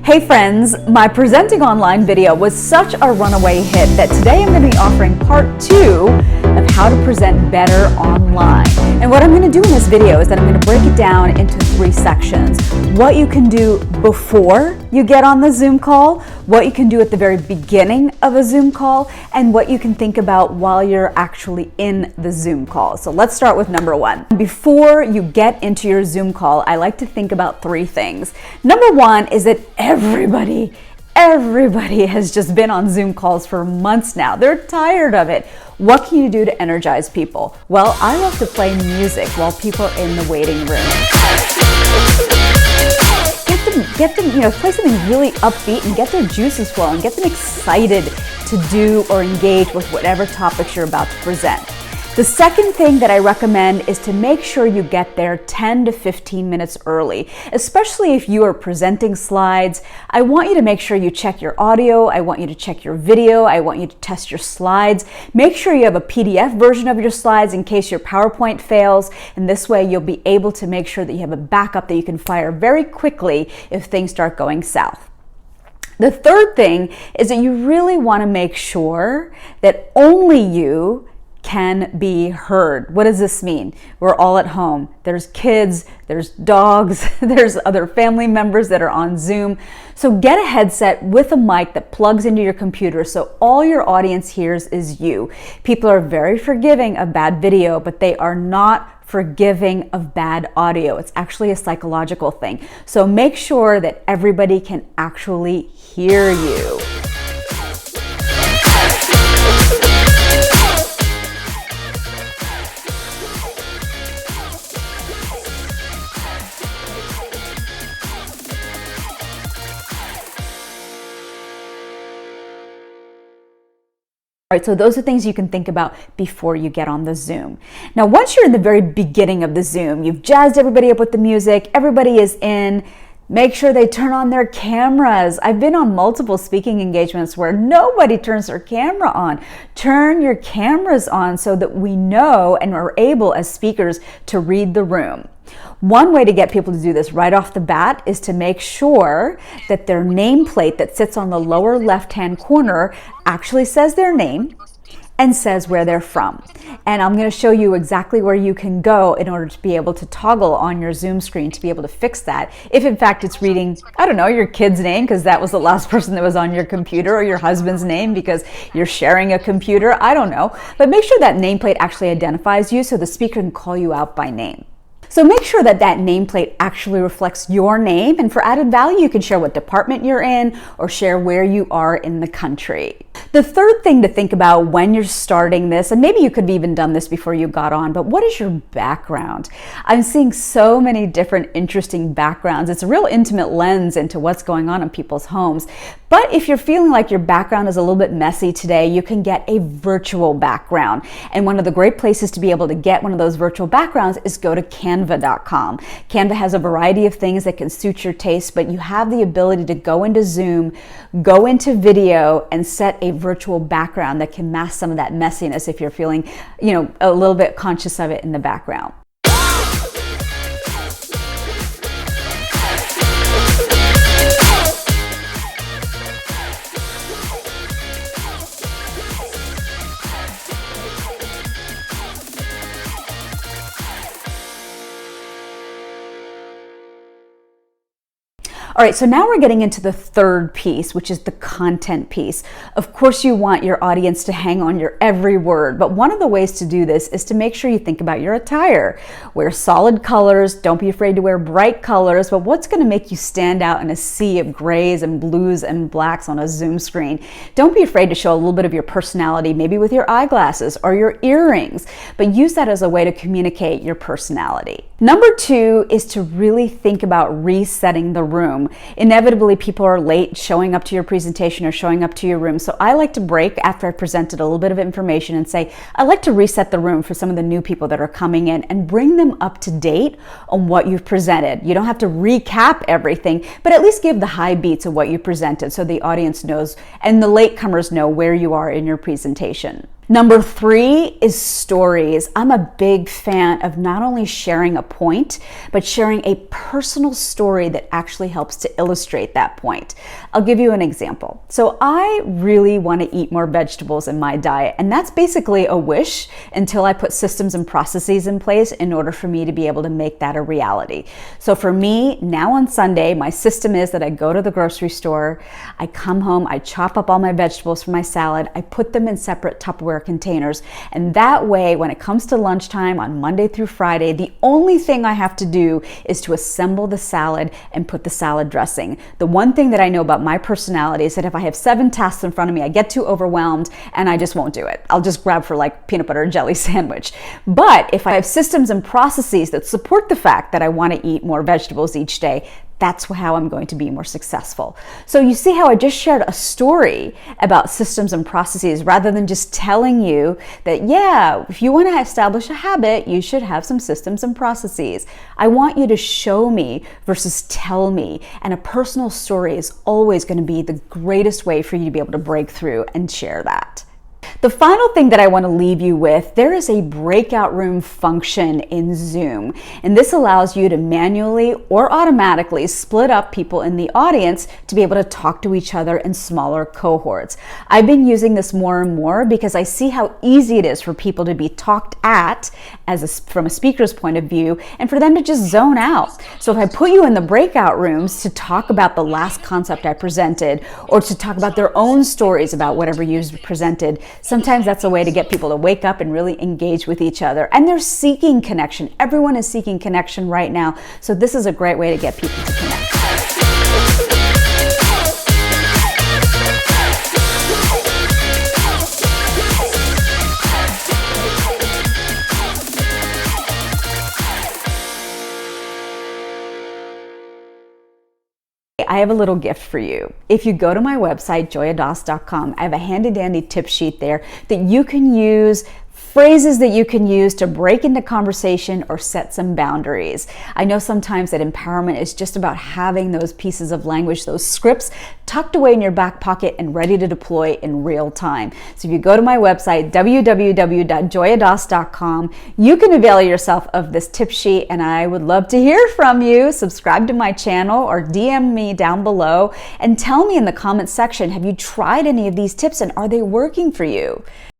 Hey friends, my presenting online video was such a runaway hit that today I'm going to be offering part 2 of how to present better online. And what I'm going to do in this video is that I'm going to break it down into 3 sections. What you can do before you get on the Zoom call, what you can do at the very beginning of a Zoom call, and what you can think about while you're actually in the Zoom call. So let's start with number 1. Before you get into your Zoom call, I like to think about 3 things. Number 1 is that everybody has just been on Zoom calls for months now. They're tired of it. What can you do to energize people? Well, I love to play music while people are in the waiting room. Get them, play something really upbeat and get their juices flowing, get them excited to do or engage with whatever topics you're about to present. The second thing that I recommend is to make sure you get there 10 to 15 minutes early, especially if you are presenting slides. I want you to make sure you check your audio, I want you to check your video, I want you to test your slides. Make sure you have a PDF version of your slides in case your PowerPoint fails, and this way you'll be able to make sure that you have a backup that you can fire very quickly if things start going south. The third thing is that you really want to make sure that only you can be heard. What does this mean? We're all at home. There's kids, there's dogs, there's other family members that are on Zoom. So get a headset with a mic that plugs into your computer so all your audience hears is you. People are very forgiving of bad video, but they are not forgiving of bad audio. It's actually a psychological thing. So make sure that everybody can actually hear you. All right, so those are things you can think about before you get on the Zoom. Now, once you're in the very beginning of the Zoom, you've jazzed everybody up with the music, everybody is in, make sure they turn on their cameras. I've been on multiple speaking engagements where nobody turns their camera on. Turn your cameras on so that we know and are able as speakers to read the room. One way to get people to do this right off the bat is to make sure that their nameplate that sits on the lower left-hand corner actually says their name and says where they're from. And I'm going to show you exactly where you can go in order to be able to toggle on your Zoom screen to be able to fix that. If in fact it's reading, I don't know, your kid's name because that was the last person that was on your computer, or your husband's name because you're sharing a computer, I don't know. But make sure that nameplate actually identifies you so the speaker can call you out by name. So make sure that that nameplate actually reflects your name, and for added value, you can share what department you're in or share where you are in the country. The third thing to think about when you're starting this, and maybe you could have even done this before you got on, but what is your background? I'm seeing so many different interesting backgrounds. It's a real intimate lens into what's going on in people's homes. But if you're feeling like your background is a little bit messy today, you can get a virtual background. And one of the great places to be able to get one of those virtual backgrounds is go to Canva.com. Canva has a variety of things that can suit your taste, but you have the ability to go into Zoom, go into video, and set a virtual background that can mask some of that messiness if you're feeling, a little bit conscious of it in the background. All right, so now we're getting into the third piece, which is the content piece. Of course, you want your audience to hang on your every word, but one of the ways to do this is to make sure you think about your attire. Wear solid colors, don't be afraid to wear bright colors, but what's gonna make you stand out in a sea of grays and blues and blacks on a Zoom screen? Don't be afraid to show a little bit of your personality, maybe with your eyeglasses or your earrings, but use that as a way to communicate your personality. Number 2 is to really think about resetting the room. Inevitably, people are late showing up to your presentation or showing up to your room. So I like to break after I've presented a little bit of information and say, I like to reset the room for some of the new people that are coming in and bring them up to date on what you've presented. You don't have to recap everything, but at least give the high beats of what you presented so the audience knows and the latecomers know where you are in your presentation. Number 3 is stories. I'm a big fan of not only sharing a point, but sharing a personal story that actually helps to illustrate that point. I'll give you an example. So I really want to eat more vegetables in my diet, and that's basically a wish until I put systems and processes in place in order for me to be able to make that a reality. So for me, now on Sunday, my system is that I go to the grocery store, I come home, I chop up all my vegetables for my salad, I put them in separate Tupperware containers, and that way when it comes to lunchtime on Monday through Friday, the only thing I have to do is to assemble the salad and put the salad dressing. The one thing that I know about my personality is that if I have 7 tasks in front of me, I get too overwhelmed and I just won't do it. I'll just grab for like peanut butter and jelly sandwich. But if I have systems and processes that support the fact that I want to eat more vegetables each day, that's how I'm going to be more successful. So you see how I just shared a story about systems and processes rather than just telling you that, yeah, if you want to establish a habit, you should have some systems and processes. I want you to show me versus tell me. And a personal story is always going to be the greatest way for you to be able to break through and share that. The final thing that I want to leave you with, there is a breakout room function in Zoom, and this allows you to manually or automatically split up people in the audience to be able to talk to each other in smaller cohorts. I've been using this more and more because I see how easy it is for people to be talked at from a speaker's point of view and for them to just zone out. So if I put you in the breakout rooms to talk about the last concept I presented or to talk about their own stories about whatever you've presented, sometimes that's a way to get people to wake up and really engage with each other. And they're seeking connection. Everyone is seeking connection right now. So this is a great way to get people to connect. I have a little gift for you. If you go to my website, joyadas.com, I have a handy dandy tip sheet there that you can use, phrases that you can use to break into conversation or set some boundaries. I know sometimes that empowerment is just about having those pieces of language, those scripts tucked away in your back pocket and ready to deploy in real time. So if you go to my website, www.joyadas.com, you can avail yourself of this tip sheet, and I would love to hear from you. Subscribe to my channel or DM me down below and tell me in the comments section, have you tried any of these tips and are they working for you?